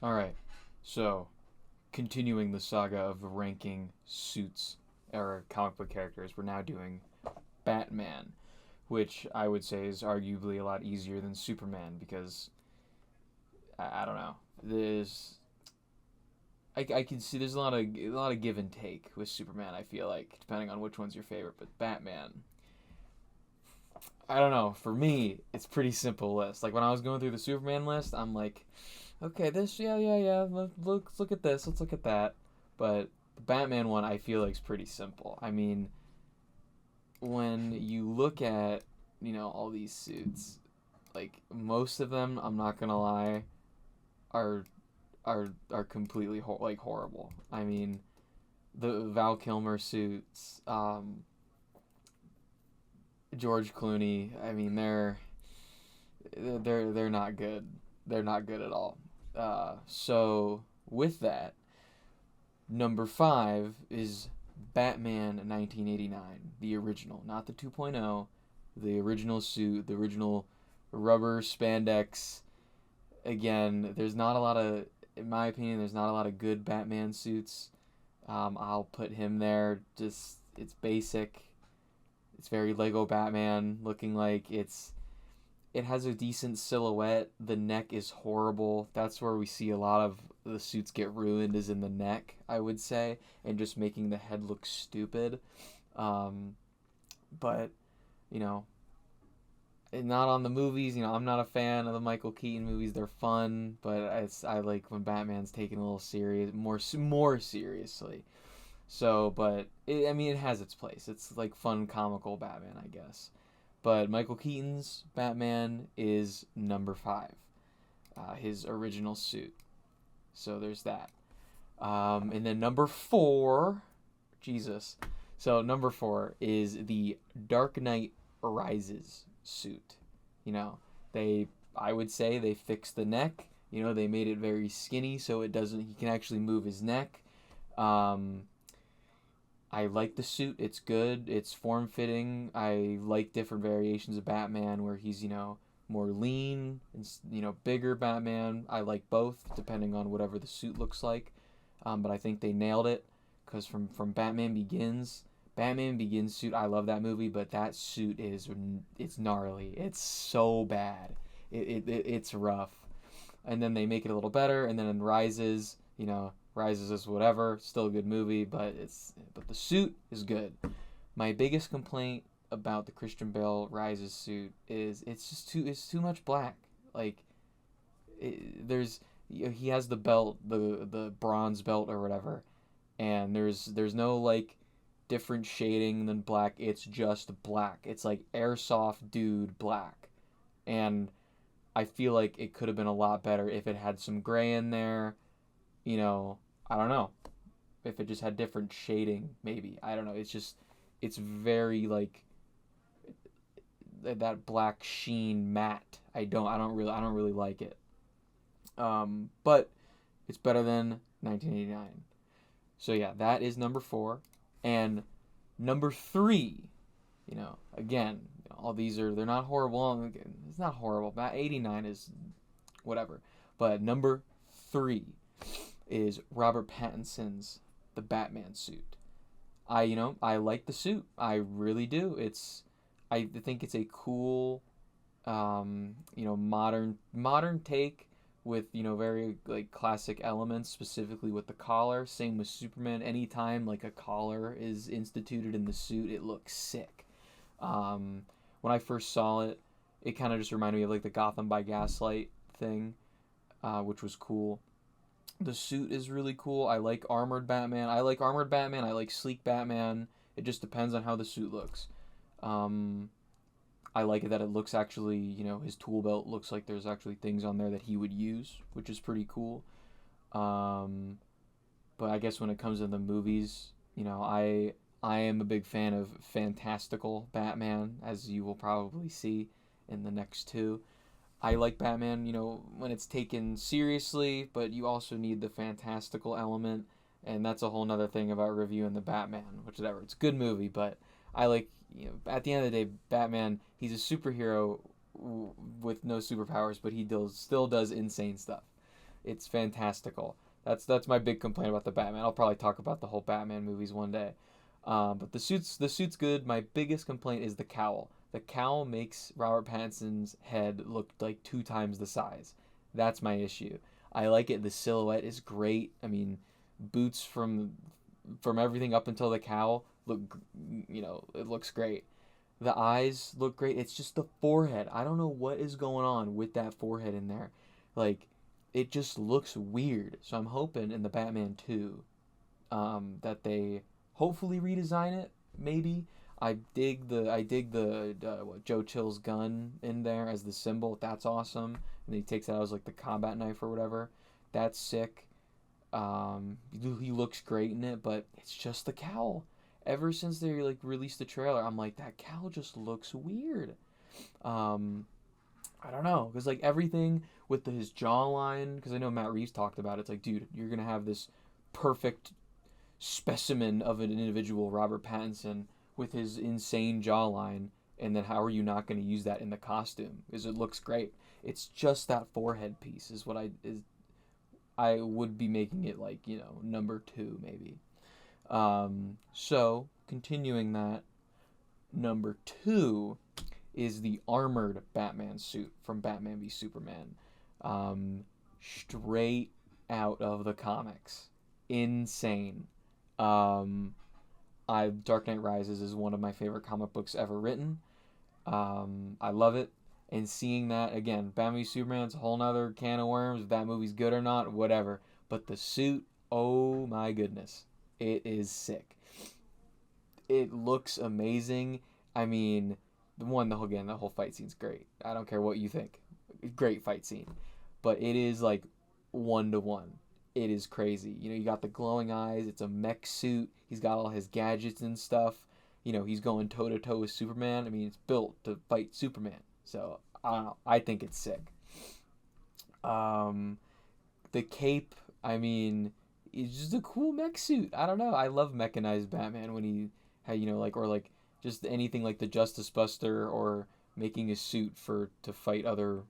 All right. So, continuing the saga of ranking suits or comic book characters, we're now doing Batman, which I would say is arguably a lot easier than Superman because I don't know. I can see there's a lot of give and take with Superman. I feel like depending on which one's your favorite, but Batman, I don't know. For me, it's pretty simple list. Like when I was going through the Superman list, I'm like, okay, this, yeah, yeah, yeah. Let's look at this. Let's look at that. But the Batman one, I feel like is pretty simple. I mean, when you look at all these suits, like most of them, I'm not gonna lie, are are completely horrible. I mean, the Val Kilmer suits, George Clooney. I mean, they're not good. They're not good at all. So with that, number five is Batman 1989, the original, not the 2.0, the original suit, the original rubber spandex. Again, there's not a lot of, in my opinion, there's not a lot of good Batman suits. I'll put him there. Just it's basic. It's very Lego Batman looking like it has a decent silhouette. The neck is horrible. That's where we see a lot of the suits get ruined is in the neck, I would say, and just making the head look stupid. Um, but you know, not on the movies. I'm not a fan of the Michael Keaton movies. They're fun, but I like when Batman's taken a little serious, more seriously. So, but I mean, it has its place. It's like fun, comical Batman, I guess. But Michael Keaton's Batman is number five, his original suit. So there's that. And then number four, Jesus. So number four is the Dark Knight Rises suit. You know, I would say they fixed the neck. They made it very skinny so he can actually move his neck. Um, I like the suit. It's good. It's form fitting. I like different variations of Batman where he's, more lean and, bigger Batman. I like both depending on whatever the suit looks like. But I think they nailed it because from Batman Begins suit, I love that movie, but that suit it's gnarly. It's so bad. It's rough. And then they make it a little better, and then in Rises is whatever, still a good movie, but the suit is good. My biggest complaint about the Christian Bale Rises suit is it's too much black. Like there's he has the belt, the bronze belt or whatever, and there's no like different shading than black. It's just black. It's like airsoft dude black. And I feel like it could have been a lot better if it had some gray in there. You know, I don't know. If it just had different shading, maybe. I don't know. It's very like that black sheen matte. I don't really like it. But it's better than 1989. So yeah, that is number four, and number three. Again, all these they're not horrible. It's not horrible. That 89 is whatever. But number three is Robert Pattinson's the Batman suit. I like the suit. I really do. I think it's a cool modern take with very like classic elements, specifically with the collar. Same with Superman. Anytime like a collar is instituted in the suit, it looks sick. When I first saw it, it kind of just reminded me of like the Gotham by Gaslight thing, which was cool. The suit is really cool. I like armored Batman. I like armored Batman. I like sleek Batman. It just depends on how the suit looks. Um, I like it that it looks actually, his tool belt looks like there's actually things on there that he would use, which is pretty cool. Um, but I guess when it comes to the movies, I am a big fan of fantastical Batman, as you will probably see in the next two. I like Batman, when it's taken seriously, but you also need the fantastical element, and that's a whole nother thing about reviewing the Batman, which whatever. It's a good movie, but I like, at the end of the day, Batman, he's a superhero with no superpowers, but he still does insane stuff. It's fantastical. That's my big complaint about the Batman. I'll probably talk about the whole Batman movies one day. But the suit's good. My biggest complaint is the cowl. The cowl makes Robert Pattinson's head look like 2 times the size. That's my issue. I like it. The silhouette is great. I mean, boots from everything up until the cowl look, it looks great. The eyes look great. It's just the forehead. I don't know what is going on with that forehead in there. Like, it just looks weird. So I'm hoping in the Batman 2 that they hopefully redesign it. Maybe I dig the what, Joe Chill's gun in there as the symbol. That's awesome. And he takes it out as like the combat knife or whatever. That's sick. He looks great in it, but it's just the cowl. Ever since they like released the trailer, I'm like, that cowl just looks weird. Um, I don't know, because like everything with his jawline, because I know Matt Reeves talked about it. It's like, dude, you're gonna have this perfect specimen of an individual, Robert Pattinson, with his insane jawline, and then how are you not going to use that in the costume? Because it looks great. It's just that forehead piece is what I would be making it like number 2 maybe. So continuing that, number 2 is the armored Batman suit from Batman v Superman, um, straight out of the comics, insane. Um, I Dark Knight Rises is one of my favorite comic books ever written. I love it. And seeing that again, Batman v Superman's a whole nother can of worms. If that movie's good or not, whatever. But the suit, oh my goodness, it is sick. It looks amazing. I mean, the whole fight scene's great. I don't care what you think. Great fight scene, but it is like 1 to 1. It is crazy. You got the glowing eyes. It's a mech suit. He's got all his gadgets and stuff. He's going toe to toe with Superman. I mean, it's built to fight Superman. So I don't know. I think it's sick. Um, the cape. I mean, it's just a cool mech suit. I don't know. I love mechanized Batman when he, or like just anything like the Justice Buster or making a suit to fight other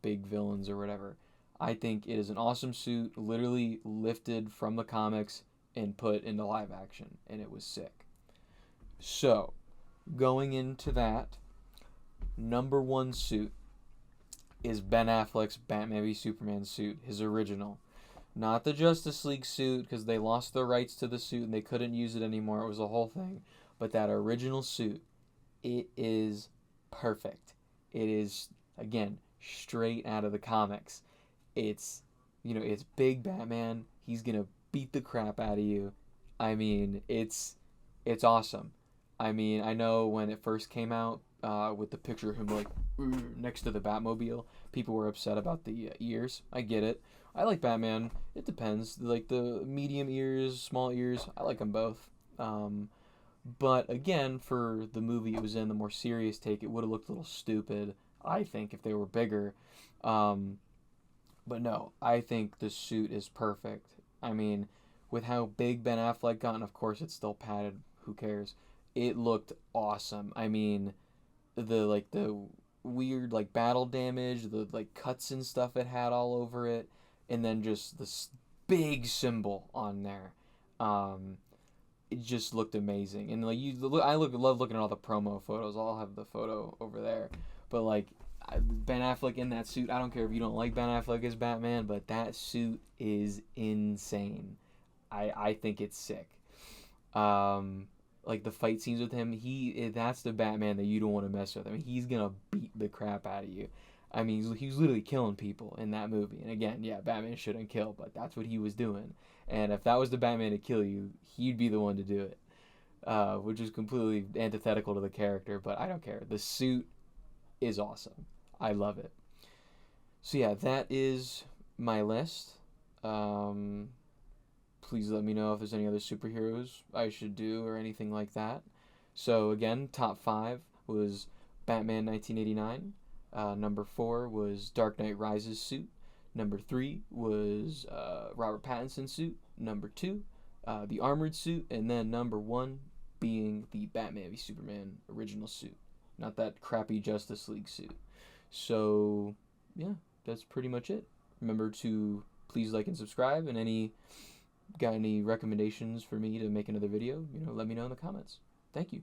big villains or whatever. I think it is an awesome suit, literally lifted from the comics and put into live action, and it was sick. So, going into that, number 1 suit is Ben Affleck's Batman v Superman suit, his original. Not the Justice League suit, because they lost the rights to the suit and they couldn't use it anymore. It was a whole thing. But that original suit, it is perfect. It is, again, straight out of the comics. It's big Batman. He's gonna beat the crap out of you. I mean, it's awesome. I mean, I know when it first came out, with the picture of him like next to the Batmobile, people were upset about the ears. I get it. I like Batman. It depends. Like the medium ears, small ears. I like them both. But again, for the movie it was in, the more serious take, it would have looked a little stupid, I think, if they were bigger. Um, but no, I think the suit is perfect. I mean, with how big Ben Affleck got, and of course it's still padded, who cares? It looked awesome. I mean, the weird like battle damage, the like cuts and stuff it had all over it, and then just this big symbol on there. Um, it just looked amazing, and like love looking at all the promo photos. I'll have the photo over there, but like Ben Affleck in that suit. I don't care if you don't like Ben Affleck as Batman, but that suit is insane. I think it's sick. Um, like the fight scenes with him, that's the Batman that you don't want to mess with. I mean, he's gonna beat the crap out of you. I mean, he was literally killing people in that movie. And again, yeah, Batman shouldn't kill, but that's what he was doing. And if that was the Batman to kill you, he'd be the one to do it, which is completely antithetical to the character. But I don't care. The suit is awesome. I love it. So yeah, that is my list. Um, Please let me know if there's any other superheroes I should do or anything like that. So again, top 5 was Batman 1989. Number 4 was Dark Knight Rises suit. Number 3 was Robert Pattinson suit. Number 2, the armored suit, and then number 1 being the Batman v Superman original suit, not that crappy Justice League suit. So yeah, that's pretty much it. Remember to please like and subscribe. And got any recommendations for me to make another video, let me know in the comments. Thank you.